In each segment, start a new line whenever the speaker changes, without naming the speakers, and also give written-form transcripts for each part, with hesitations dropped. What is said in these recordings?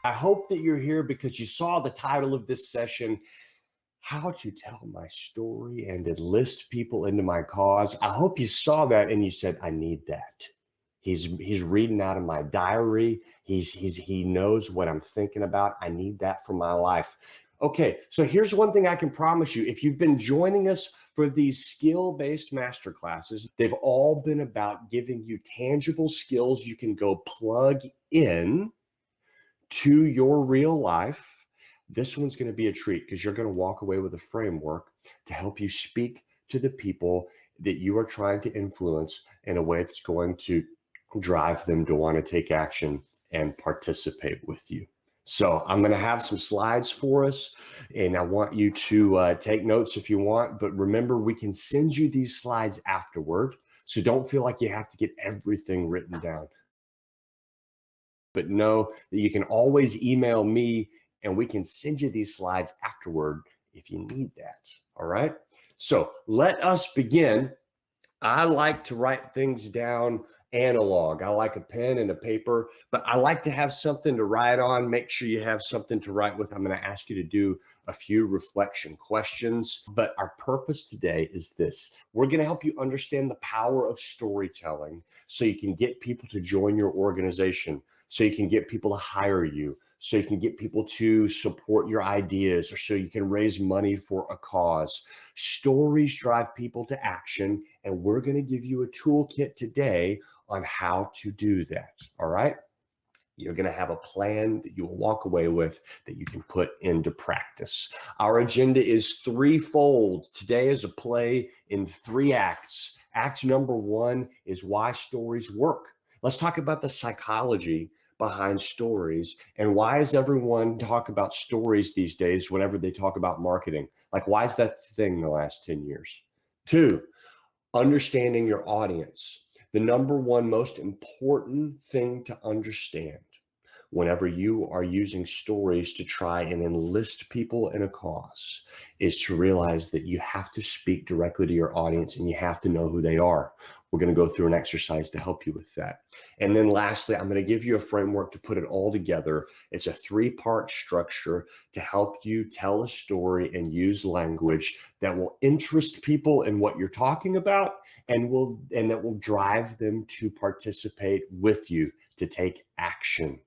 I hope that you're here because you saw the title of this session, How to Tell My Story and Enlist People into My Cause. I hope you saw that and you said, I need that. He's reading out of my diary. He knows what I'm thinking about. I need that for my life. Okay, so here's one thing I can promise you. If you've been joining us for these skill-based masterclasses, they've all been about giving you tangible skills you can go plug in to your real life. This one's going to be a treat because you're going to walk away with a framework to help you speak to the people that you are trying to influence in a way that's going to drive them to want to take action and participate with you. So I'm going to have some slides for us, and I want you to take notes if you want. But remember, we can send you these slides afterward. So don't feel like you have to get everything written down. But know that you can always email me and we can send you these slides afterward if you need that. All right. So let us begin. I like to write things down analog. I like a pen and a paper, but I like to have something to write on. Make sure you have something to write with. I'm going to ask you to do a few reflection questions, but our purpose today is this. We're going to help you understand the power of storytelling so you can get people to join your organization, so you can get people to hire you, so you can get people to support your ideas, or so you can raise money for a cause. Stories drive people to action, and we're going to give you a toolkit today on how to do that. All right. You're going to have a plan that you will walk away with that you can put into practice. Our agenda is threefold. Today is a play in 3 acts. Act number 1 is why stories work. Let's talk about the psychology behind stories and why does everyone talk about stories these days whenever they talk about marketing? Like, why is that the thing the last 10 years? 2, understanding your audience. The number one most important thing to understand whenever you are using stories to try and enlist people in a cause is to realize that you have to speak directly to your audience and you have to know who they are. We're going to go through an exercise to help you with that. And then lastly, I'm going to give you a framework to put it all together. It's a 3-part structure to help you tell a story and use language that will interest people in what you're talking about and that will drive them to participate with you, to take action.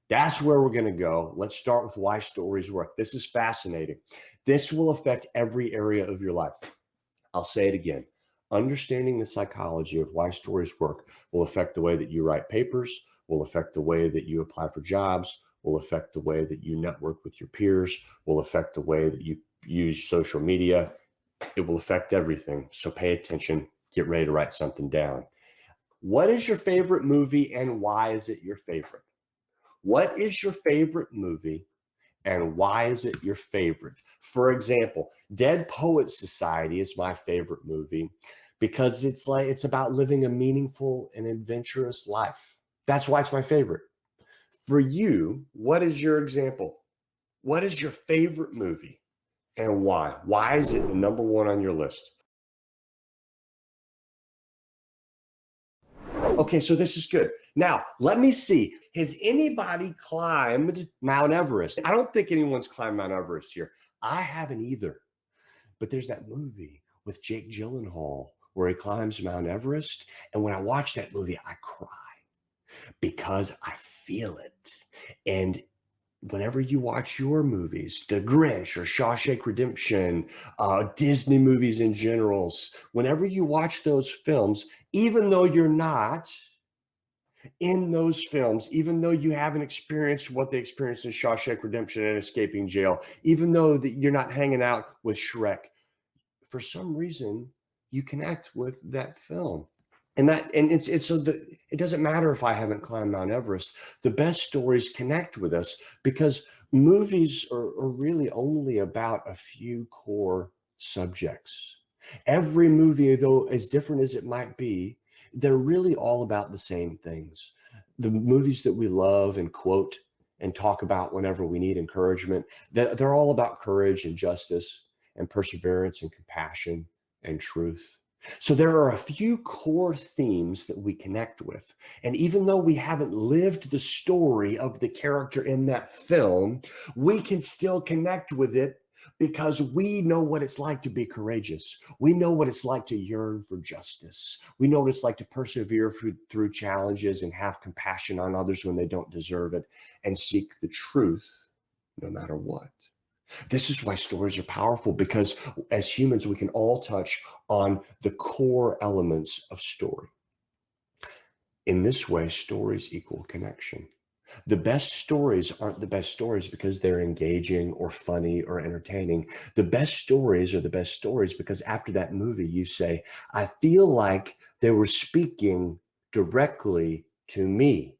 That's where we're going to go. Let's start with why stories work. This is fascinating. This will affect every area of your life. I'll say it again. Understanding the psychology of why stories work will affect the way that you write papers, will affect the way that you apply for jobs, will affect the way that you network with your peers, will affect the way that you use social media. It will affect everything. So pay attention. Get ready to write something down. What is your favorite movie and why is it your favorite? What is your favorite movie and why is it your favorite? For example, Dead Poets Society is my favorite movie because it's about living a meaningful and adventurous life. That's why it's my favorite. For you, what is your example? What is your favorite movie and why? Why is it the number 1 on your list? Okay, so this is good. Now, let me see. Has anybody climbed Mount Everest? I don't think anyone's climbed Mount Everest here. I haven't either. But there's that movie with Jake Gyllenhaal where he climbs Mount Everest. And when I watch that movie, I cry because I feel it. And whenever you watch your movies, The Grinch or Shawshank Redemption, Disney movies in general, whenever you watch those films, even though you're not in those films, even though you haven't experienced what they experienced in Shawshank Redemption and escaping jail, even though that you're not hanging out with Shrek, for some reason you connect with that film. And it's so that it doesn't matter if I haven't climbed Mount Everest. The best stories connect with us because movies are really only about a few core subjects. Every movie, though, as different as it might be, they're really all about the same things. The movies that we love and quote and talk about whenever we need encouragement, they're all about courage and justice and perseverance and compassion and truth. So there are a few core themes that we connect with. And even though we haven't lived the story of the character in that film, we can still connect with it because we know what it's like to be courageous. We know what it's like to yearn for justice. We know what it's like to persevere through challenges and have compassion on others when they don't deserve it and seek the truth no matter what. This is why stories are powerful, because as humans, we can all touch on the core elements of story. In this way, stories equal connection. The best stories aren't the best stories because they're engaging or funny or entertaining. The best stories are the best stories because after that movie, you say, I feel like they were speaking directly to me.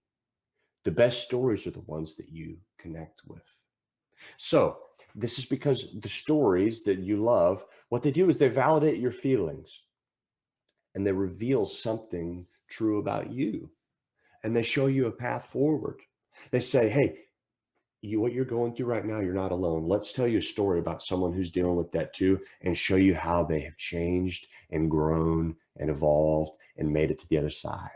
The best stories are the ones that you connect with. So this is because the stories that you love, what they do is they validate your feelings and they reveal something true about you and they show you a path forward. They say, hey, what you're going through right now, you're not alone. Let's tell you a story about someone who's dealing with that too and show you how they have changed and grown and evolved and made it to the other side.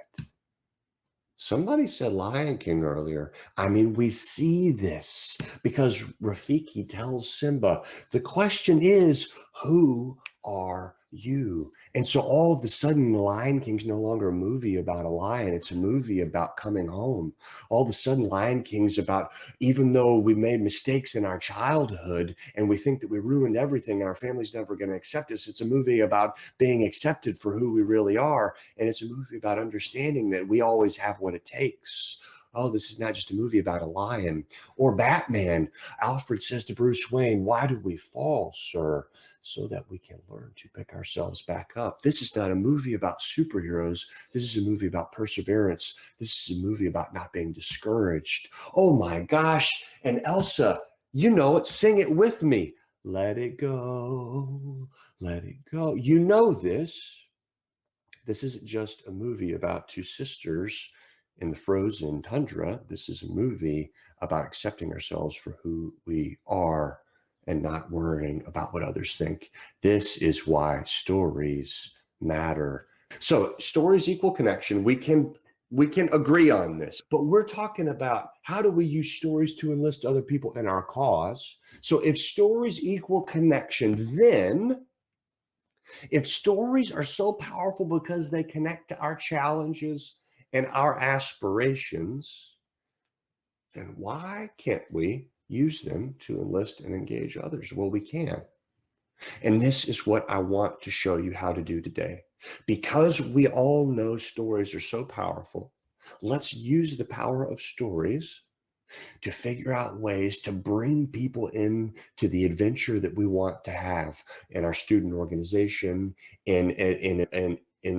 Somebody said Lion King earlier. I mean, we see this because Rafiki tells Simba, the question is, who are you? And so all of a sudden, Lion King's no longer a movie about a lion. It's a movie about coming home. All of a sudden, Lion King's about, even though we made mistakes in our childhood and we think that we ruined everything and our family's never going to accept us, it's a movie about being accepted for who we really are. And it's a movie about understanding that we always have what it takes. Oh, this is not just a movie about a lion. Or Batman. Alfred says to Bruce Wayne, why do we fall, sir? So that we can learn to pick ourselves back up. This is not a movie about superheroes. This is a movie about perseverance. This is a movie about not being discouraged. Oh my gosh. And Elsa, you know it. Sing it with me. Let it go. Let it go. You know this. This isn't just a movie about two sisters in the frozen tundra. This is a movie about accepting ourselves for who we are and not worrying about what others think. This is why stories matter. So stories equal connection. We can agree on this, but we're talking about how do we use stories to enlist other people in our cause. So if stories equal connection, then if stories are so powerful because they connect to our challenges and our aspirations, then why can't we use them to enlist and engage others? Well, we can. And this is what I want to show you how to do today. Because we all know stories are so powerful, let's use the power of stories to figure out ways to bring people in to the adventure that we want to have in our student organization, in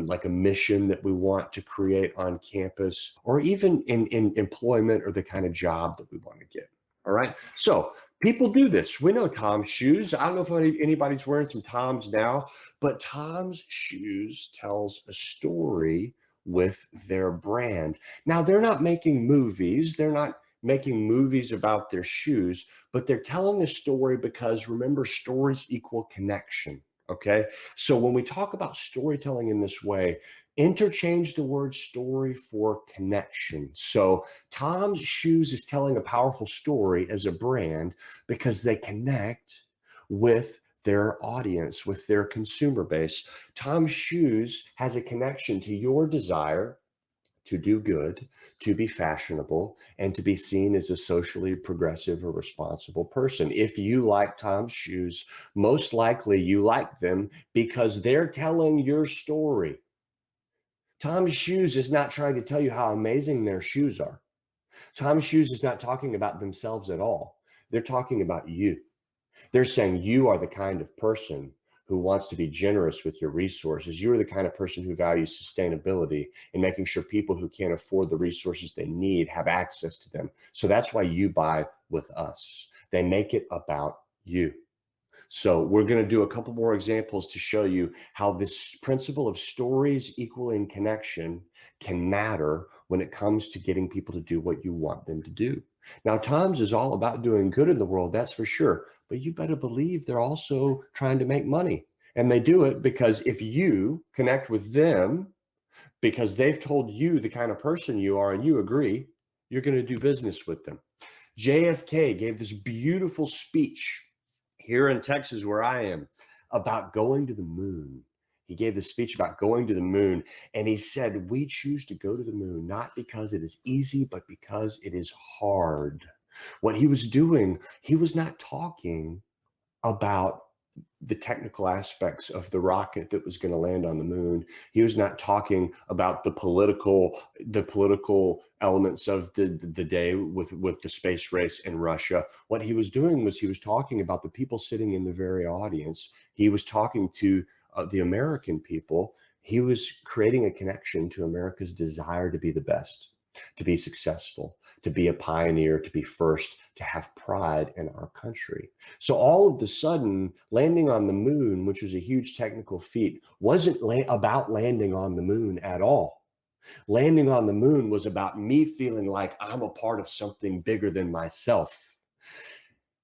like a mission that we want to create on campus, or even in employment or the kind of job that we want to get. All right. So people do this. We know Tom's shoes. I don't know if anybody's wearing some Tom's now, but Tom's shoes tells a story with their brand. Now, they're not making movies. They're not making movies about their shoes, but they're telling a story because remember, stories equal connection. Okay. So when we talk about storytelling in this way, interchange the word story for connection. So Tom's Shoes is telling a powerful story as a brand because they connect with their audience, with their consumer base. Tom's Shoes has a connection to your desire to do good, to be fashionable, and to be seen as a socially progressive or responsible person. If you like Tom's shoes, most likely you like them because they're telling your story. Tom's Shoes is not trying to tell you how amazing their shoes are. Tom's Shoes is not talking about themselves at all. They're talking about you. They're saying you are the kind of person who wants to be generous with your resources. You're the kind of person who values sustainability and making sure people who can't afford the resources they need have access to them. So that's why you buy with us. They make it about you. So we're going to do a couple more examples to show you how this principle of stories equaling connection can matter when it comes to getting people to do what you want them to do. Now, Tom's is all about doing good in the world, that's for sure. But you better believe they're also trying to make money. And they do it because if you connect with them, because they've told you the kind of person you are and you agree, you're going to do business with them. JFK gave this beautiful speech here in Texas, where I am, about going to the moon. He gave this speech about going to the moon, and he said, we choose to go to the moon not because it is easy, but because it is hard. What he was doing, he was not talking about the technical aspects of the rocket that was going to land on the moon. He was not talking about the political elements of the day with the space race in Russia. What he was doing was he was talking about the people sitting in the very audience. He was talking to the American people. He was creating a connection to America's desire to be the best, to be successful, to be a pioneer, to be first, to have pride in our country. So all of a sudden, landing on the moon, which was a huge technical feat, wasn't about landing on the moon at all. Landing on the moon was about me feeling like I'm a part of something bigger than myself.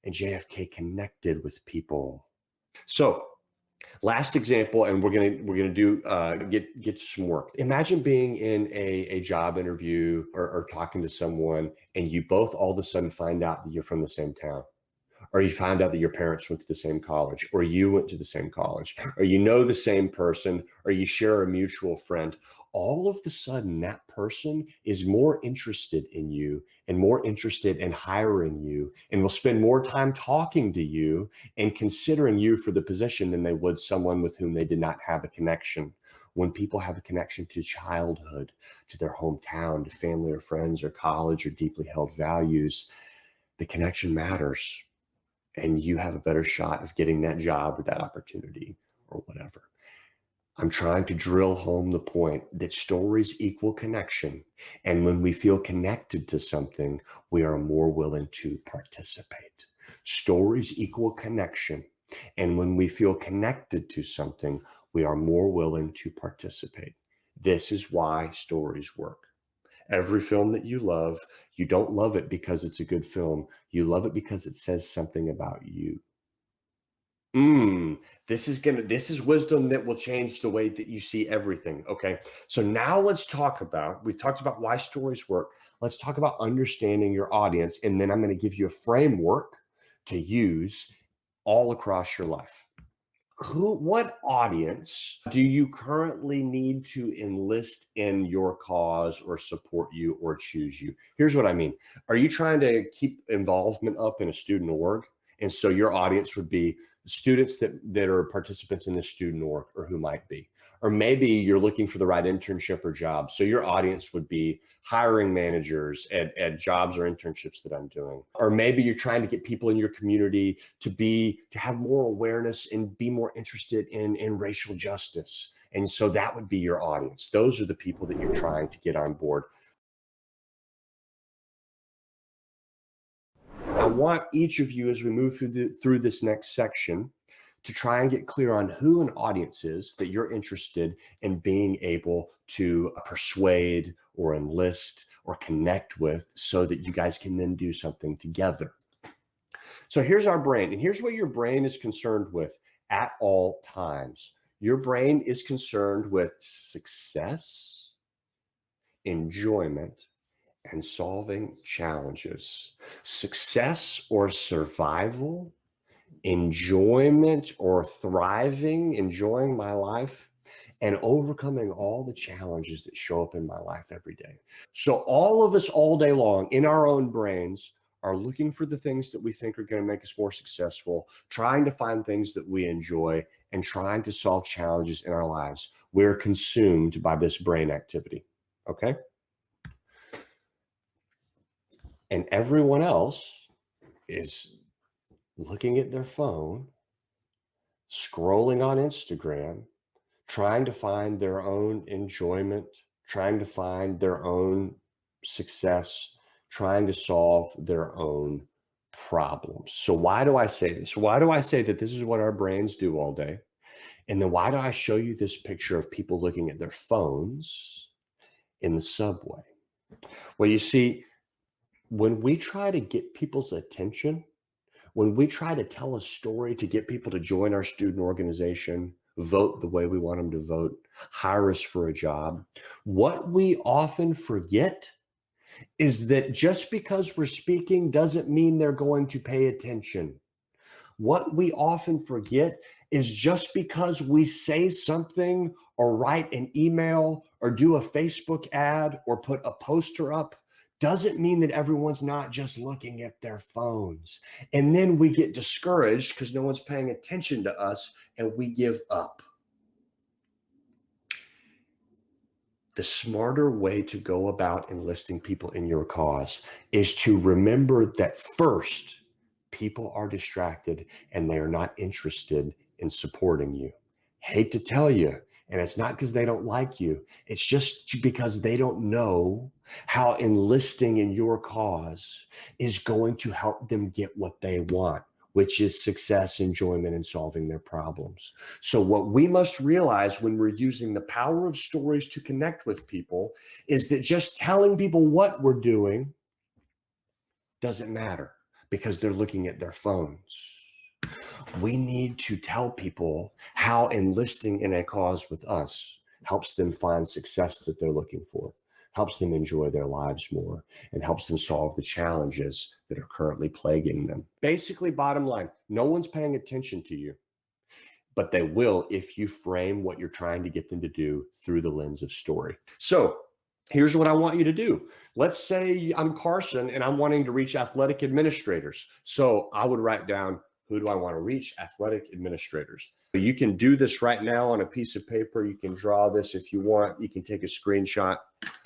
And JFK connected with people. So last example, and we're gonna do get to some work. Imagine being in a job interview or talking to someone, and you both all of a sudden find out that you're from the same town, or you find out that your parents went to the same college, or you went to the same college, or you know the same person, or you share a mutual friend. All of a sudden, that person is more interested in you and more interested in hiring you, and will spend more time talking to you and considering you for the position than they would someone with whom they did not have a connection. When people have a connection to childhood, to their hometown, to family or friends or college or deeply held values, the connection matters, and you have a better shot of getting that job or that opportunity or whatever. I'm trying to drill home the point that stories equal connection. And when we feel connected to something, we are more willing to participate. Stories equal connection. And when we feel connected to something, we are more willing to participate. This is why stories work. Every film that you don't love it because it's a good film. You love it because it says something about you. This is wisdom that will change the way that you see everything. Okay. So now we've talked about why stories work. Let's talk about understanding your audience. And then I'm going to give you a framework to use all across your life. What audience do you currently need to enlist in your cause or support you or choose you? Here's what I mean. Are you trying to keep involvement up in a student org? And so your audience would be students that are participants in the student org, or who might be. Or maybe you're looking for the right internship or job. So your audience would be hiring managers at jobs or internships that I'm doing. Or maybe you're trying to get people in your community to have more awareness and be more interested in racial justice. And so that would be your audience. Those are the people that you're trying to get on board. I want each of you, as we move through this next section, to try and get clear on who an audience is that you're interested in being able to persuade or enlist or connect with, so that you guys can then do something together. So here's our brain, and here's what your brain is concerned with at all times. Your brain is concerned with success, enjoyment, and solving challenges. Success or survival, enjoyment or thriving, enjoying my life, and overcoming all the challenges that show up in my life every day. So all of us all day long in our own brains are looking for the things that we think are going to make us more successful, trying to find things that we enjoy, and trying to solve challenges in our lives. We're consumed by this brain activity. Okay. And everyone else is looking at their phone, scrolling on Instagram, trying to find their own enjoyment, trying to find their own success, trying to solve their own problems. So why do I say this? Why do I say that this is what our brains do all day? And then why do I show you this picture of people looking at their phones in the subway? Well, you see, when we try to get people's attention, when we try to tell a story to get people to join our student organization, vote the way we want them to vote, hire us for a job. What we often forget is that just because we're speaking doesn't mean they're going to pay attention. What we often forget is just because we say something or write an email or do a Facebook ad or put a poster up doesn't mean that everyone's not just looking at their phones. And then we get discouraged because no one's paying attention to us and we give up. The smarter way to go about enlisting people in your cause is to remember that first, people are distracted and they are not interested in supporting you. Hate to tell you, and it's not because they don't like you, it's just because they don't know how enlisting in your cause is going to help them get what they want, which is success, enjoyment, and solving their problems. So what we must realize when we're using the power of stories to connect with people is that just telling people what we're doing doesn't matter because they're looking at their phones. We need to tell people how enlisting in a cause with us helps them find success that they're looking for, helps them enjoy their lives more, and helps them solve the challenges that are currently plaguing them. Basically, bottom line, no one's paying attention to you, but they will if you frame what you're trying to get them to do through the lens of story. So here's what I want you to do. Let's say I'm Carson and I'm wanting to reach athletic administrators. So I would write down, who do I want to reach? Athletic administrators. You can do this right now on a piece of paper. You can draw this if you want. You can take a screenshot.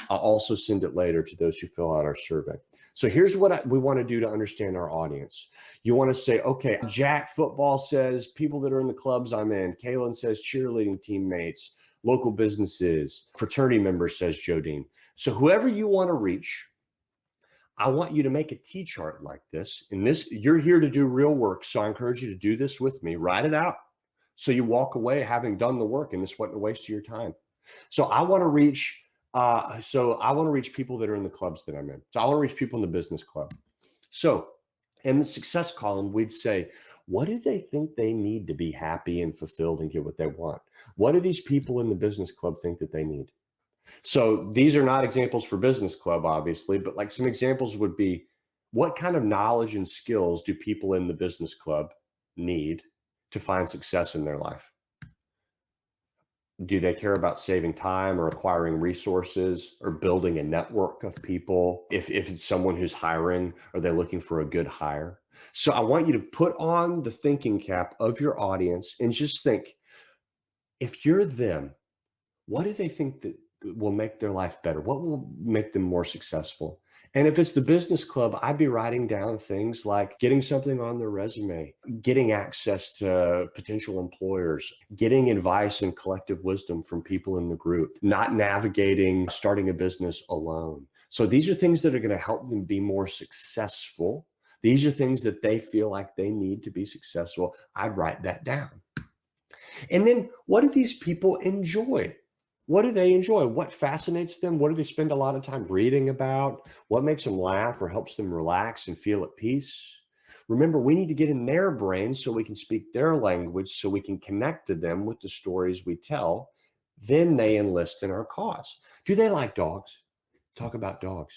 I'll also send it later to those who fill out our survey. So here's what we want to do to understand our audience. You want to say, okay, Jack football says people that are in the clubs I'm in. Kaylin says cheerleading teammates, local businesses, fraternity members, says Jodine. So whoever you want to reach, I want you to make a T-chart like this. And this, you're here to do real work. So I encourage you to do this with me. Write it out. So you walk away having done the work and this wasn't a waste of your time. So I want to reach people that are in the clubs that I'm in. So I want to reach people in the business club. So in the success column, we'd say, what do they think they need to be happy and fulfilled and get what they want? What do these people in the business club think that they need? So these are not examples for business club, obviously, but like some examples would be, what kind of knowledge and skills do people in the business club need to find success in their life? Do they care about saving time or acquiring resources or building a network of people? If it's someone who's hiring, are they looking for a good hire? So I want you to put on the thinking cap of your audience and just think, if you're them, what do they think that will make their life better? What will make them more successful? And if it's the business club, I'd be writing down things like getting something on their resume, getting access to potential employers, getting advice and collective wisdom from people in the group, not navigating starting a business alone. So these are things that are going to help them be more successful. These are things that they feel like they need to be successful. I'd write that down. And then what do these people enjoy? What do they enjoy? What fascinates them? What do they spend a lot of time reading about? What makes them laugh or helps them relax and feel at peace? Remember, we need to get in their brains so we can speak their language, so we can connect to them with the stories we tell. Then they enlist in our cause. Do they like dogs? Talk about dogs.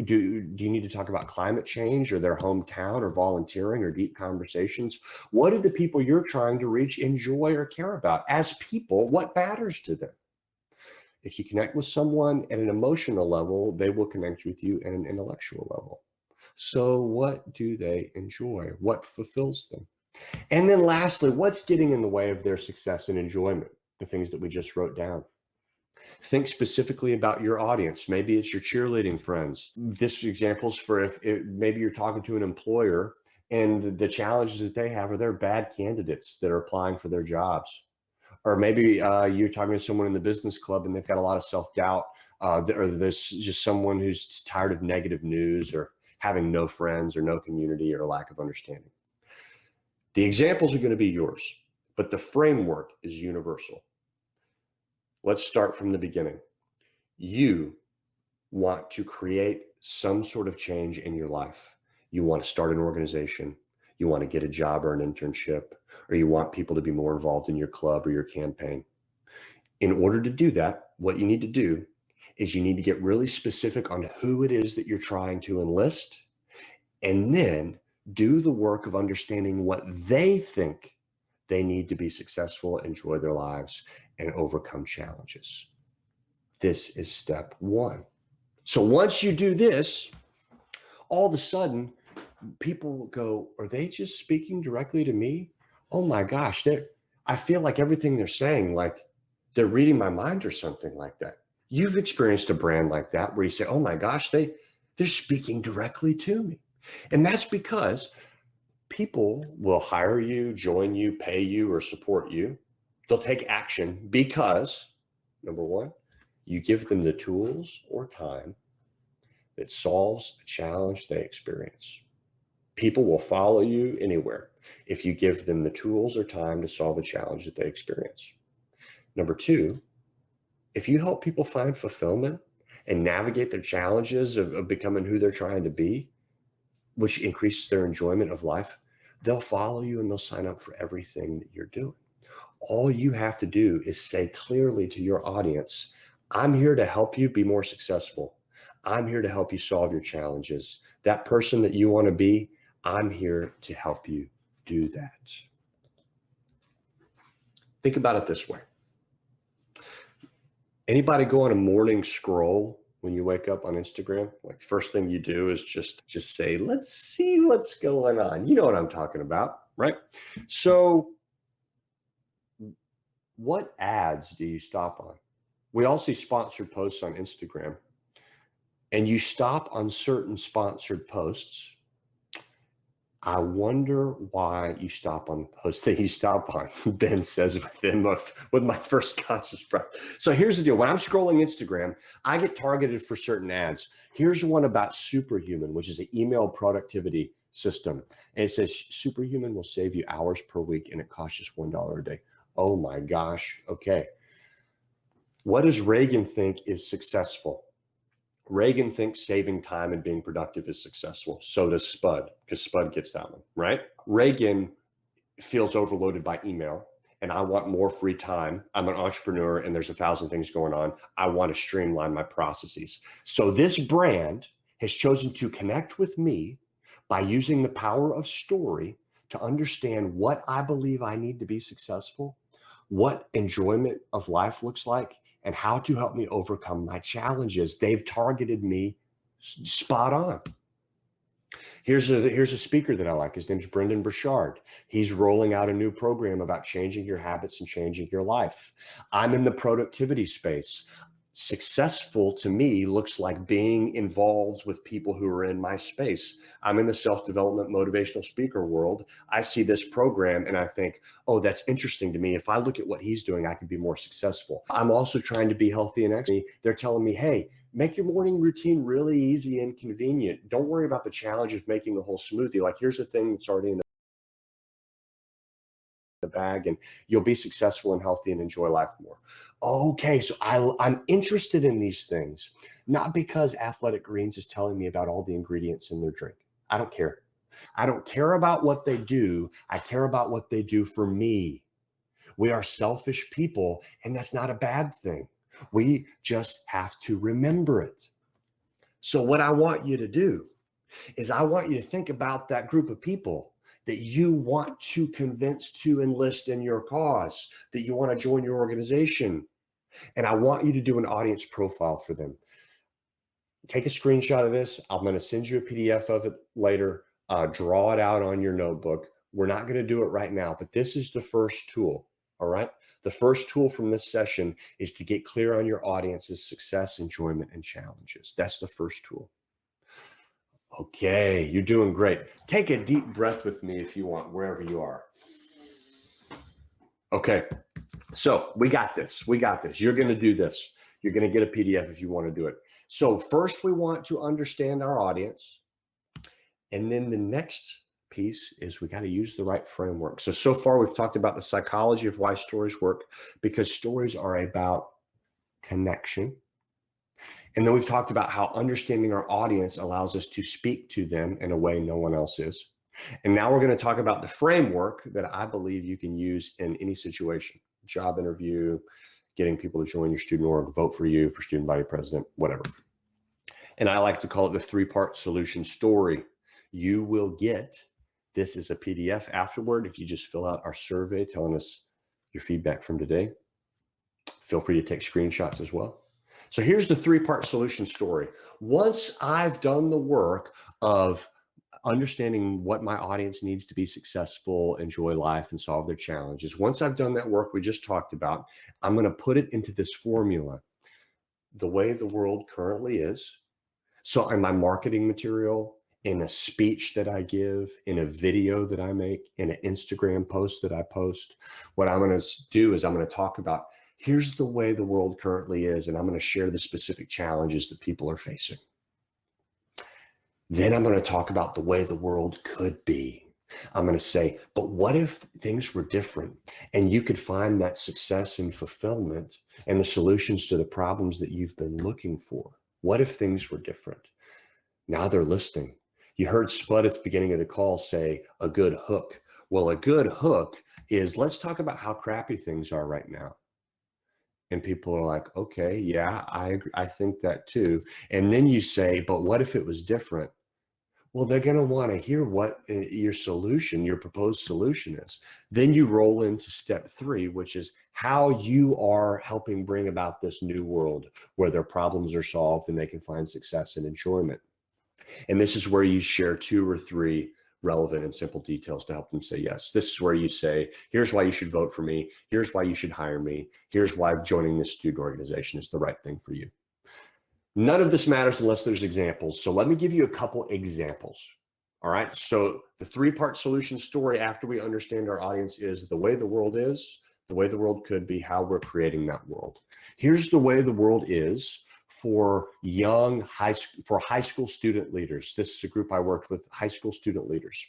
Do you need to talk about climate change or their hometown or volunteering or deep conversations? What do the people you're trying to reach enjoy or care about? As people, what matters to them? If you connect with someone at an emotional level, they will connect with you at an intellectual level. So what do they enjoy? What fulfills them? And then lastly, what's getting in the way of their success and enjoyment? The things that we just wrote down. Think specifically about your audience. Maybe it's your cheerleading friends. This example's for if maybe you're talking to an employer and the challenges that they have are they're bad candidates that are applying for their jobs. Or maybe you're talking to someone in the business club and they've got a lot of self-doubt, or there's just someone who's tired of negative news or having no friends or no community or lack of understanding. The examples are going to be yours, but the framework is universal. Let's start from the beginning. You want to create some sort of change in your life. You want to start an organization. You want to get a job or an internship, or you want people to be more involved in your club or your campaign. In order to do that, what you need to do is you need to get really specific on who it is that you're trying to enlist, and then do the work of understanding what they think they need to be successful, enjoy their lives, and overcome challenges. This is step one. So once you do this, all of a sudden, people will go, are they just speaking directly to me? Oh my gosh, I feel like everything they're saying, like they're reading my mind or something like that. You've experienced a brand like that where you say, oh my gosh, they're speaking directly to me. And that's because people will hire you, join you, pay you, or support you. They'll take action because, number one, you give them the tools or time that solves a challenge they experience. People will follow you anywhere if you give them the tools or time to solve a challenge that they experience. Number two, if you help people find fulfillment and navigate their challenges of becoming who they're trying to be, which increases their enjoyment of life, they'll follow you and they'll sign up for everything that you're doing. All you have to do is say clearly to your audience, I'm here to help you be more successful. I'm here to help you solve your challenges. That person that you want to be, I'm here to help you do that. Think about it this way. Anybody go on a morning scroll when you wake up on Instagram? Like the first thing you do is just say, let's see what's going on. You know what I'm talking about, right? So what ads do you stop on? We all see sponsored posts on Instagram, and you stop on certain sponsored posts. I wonder why you stop on the post that you stop on, Ben says with my first conscious breath. So here's the deal. When I'm scrolling Instagram, I get targeted for certain ads. Here's one about Superhuman, which is an email productivity system. And it says Superhuman will save you hours per week and it costs just $1 a day. Oh my gosh. Okay. What does Reagan think is successful? Reagan thinks saving time and being productive is successful. So does Spud, because Spud gets that one, right? Reagan feels overloaded by email and I want more free time. I'm an entrepreneur and there's 1,000 things going on. I want to streamline my processes. So this brand has chosen to connect with me by using the power of story to understand what I believe I need to be successful, what enjoyment of life looks like, and how to help me overcome my challenges. They've targeted me spot on. Here's a speaker that I like. His name's Brendan Burchard. He's rolling out a new program about changing your habits and changing your life. I'm in the productivity space. Successful to me looks like being involved with people who are in my space. I'm in the self-development motivational speaker world. I see this program and I think, oh, that's interesting to me. If I look at what he's doing, I could be more successful. I'm also trying to be healthy and active. They're telling me, hey, make your morning routine really easy and convenient. Don't worry about the challenge of making the whole smoothie. Like, here's the thing that's already in the bag and you'll be successful and healthy and enjoy life more. Okay, so I'm interested in these things, not because Athletic Greens is telling me about all the ingredients in their drink. I don't care. I don't care about what they do. I care about what they do for me. We are selfish people, and that's not a bad thing. We just have to remember it. So what I want you to do is I want you to think about that group of people that you want to convince to enlist in your cause, that you want to join your organization. And I want you to do an audience profile for them. Take a screenshot of this. I'm going to send you a PDF of it later. Draw it out on your notebook. We're not going to do it right now, but this is the first tool. All right. The first tool from this session is to get clear on your audience's success, enjoyment, and challenges. That's the first tool. Okay, you're doing great. Take a deep breath with me if you want, wherever you are. Okay, so we got this. We got this. You're going to do this. You're going to get a PDF if you want to do it. So first, we want to understand our audience. And then the next piece is we got to use the right framework. So far, we've talked about the psychology of why stories work, because stories are about connection. And then we've talked about how understanding our audience allows us to speak to them in a way no one else is. And now we're going to talk about the framework that I believe you can use in any situation: job interview, getting people to join your student org, vote for you for student body president, whatever. And I like to call it the three-part solution story. You will get this as a PDF afterward if you just fill out our survey telling us your feedback from today. Feel free to take screenshots as well. So here's the three-part solution story. Once I've done the work of understanding what my audience needs to be successful, enjoy life, and solve their challenges, once I've done that work we just talked about, I'm going to put it into this formula: the way the world currently is. So in my marketing material, in a speech that I give, in a video that I make, in an Instagram post that I post, what I'm going to do is I'm going to talk about, here's the way the world currently is, and I'm going to share the specific challenges that people are facing. Then I'm going to talk about the way the world could be. I'm going to say, but what if things were different and you could find that success and fulfillment and the solutions to the problems that you've been looking for? What if things were different? Now they're listening. You heard Spud at the beginning of the call say a good hook. Well, a good hook is, let's talk about how crappy things are right now. And people are like, okay, yeah, I think that too. And then you say, but what if it was different? Well, they're going to want to hear what your solution, your proposed solution is. Then you roll into step 3, which is how you are helping bring about this new world where their problems are solved and they can find success and enjoyment. And this is where you share 2 or 3 relevant and simple details to help them say yes. This is where you say, here's why you should vote for me. Here's why you should hire me. Here's why joining this student organization is the right thing for you. None of this matters unless there's examples. So let me give you a couple examples. All right. So the 3-part solution story, after we understand our audience, is the way the world is, the way the world could be, how we're creating that world. Here's the way the world is for high school student leaders. This is a group I worked with, high school student leaders.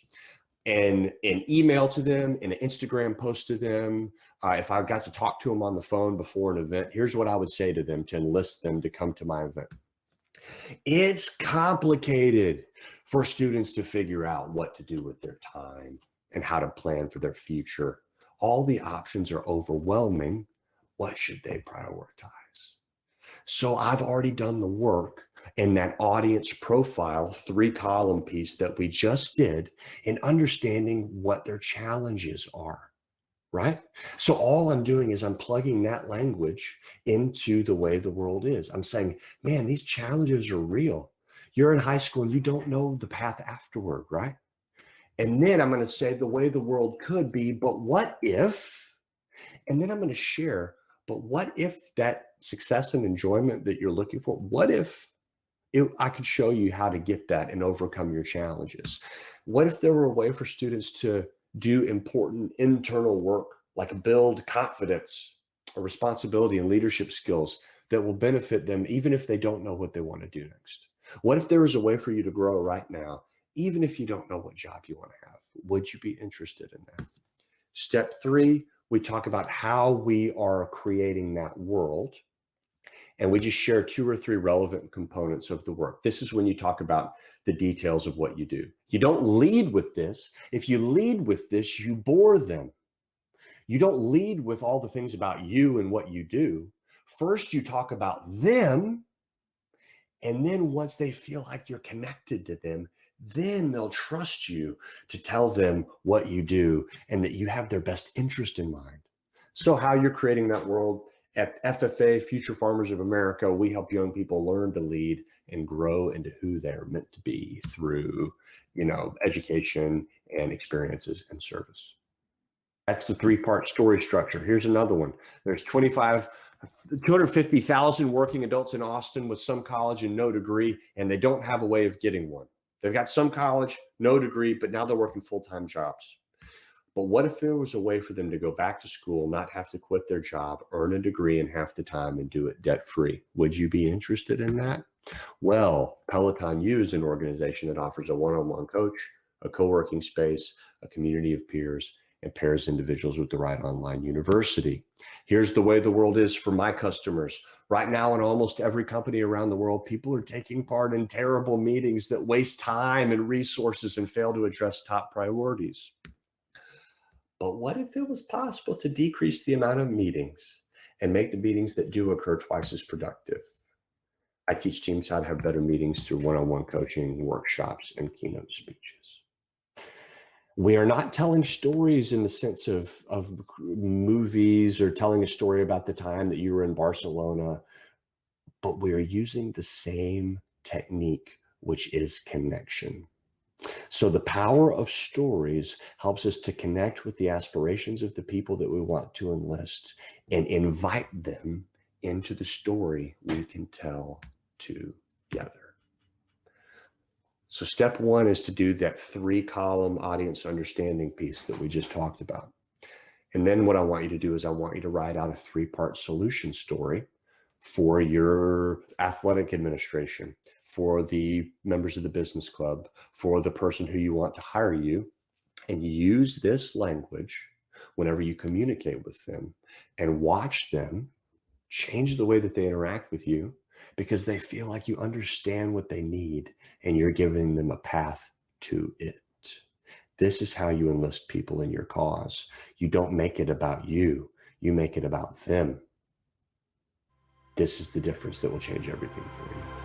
And an email to them, and an Instagram post to them. If I got to talk to them on the phone before an event, here's what I would say to them to enlist them to come to my event. It's complicated for students to figure out what to do with their time and how to plan for their future. All the options are overwhelming. What should they prioritize? So I've already done the work in that audience profile 3-column piece that we just did in understanding what their challenges are, right? So all I'm doing is I'm plugging that language into the way the world is. I'm saying, man, these challenges are real. You're in high school and you don't know the path afterward, right? And then I'm going to say the way the world could be, but what if? And then I'm going to share, but what if that success and enjoyment that you're looking for, what if I could show you how to get that and overcome your challenges? What if there were a way for students to do important internal work, like build confidence or responsibility and leadership skills that will benefit them even if they don't know what they want to do next? What if there was a way for you to grow right now, even if you don't know what job you want to have? Would you be interested in that? Step 3, we talk about how we are creating that world. And we just share 2 or 3 relevant components of the work. This is when you talk about the details of what you do. You don't lead with this. If you lead with this, you bore them. You don't lead with all the things about you and what you do. First, you talk about them. And then once they feel like you're connected to them, then they'll trust you to tell them what you do and that you have their best interest in mind. So how you're creating that world. At FFA, Future Farmers of America, we help young people learn to lead and grow into who they're meant to be through, education and experiences and service. That's the 3-part story structure. Here's another one. There's 250,000 working adults in Austin with some college and no degree, and they don't have a way of getting one. They've got some college, no degree, but now they're working full-time jobs. But what if there was a way for them to go back to school, not have to quit their job, earn a degree in half the time, and do it debt-free? Would you be interested in that? Well, Peloton U is an organization that offers a one-on-one coach, a co-working space, a community of peers, and pairs individuals with the right online university. Here's the way the world is for my customers. Right now, in almost every company around the world, people are taking part in terrible meetings that waste time and resources and fail to address top priorities. But what if it was possible to decrease the amount of meetings and make the meetings that do occur twice as productive? I teach teams how to have better meetings through one-on-one coaching, workshops, and keynote speeches. We are not telling stories in the sense of movies or telling a story about the time that you were in Barcelona, but we are using the same technique, which is connection. So the power of stories helps us to connect with the aspirations of the people that we want to enlist and invite them into the story we can tell together. So step one is to do that 3-column audience understanding piece that we just talked about. And then what I want you to do is I want you to write out a 3-part solution story for your athletic administration, for the members of the business club, for the person who you want to hire you, and use this language whenever you communicate with them, and watch them change the way that they interact with you because they feel like you understand what they need and you're giving them a path to it. This is how you enlist people in your cause. You don't make it about you, you make it about them. This is the difference that will change everything for you.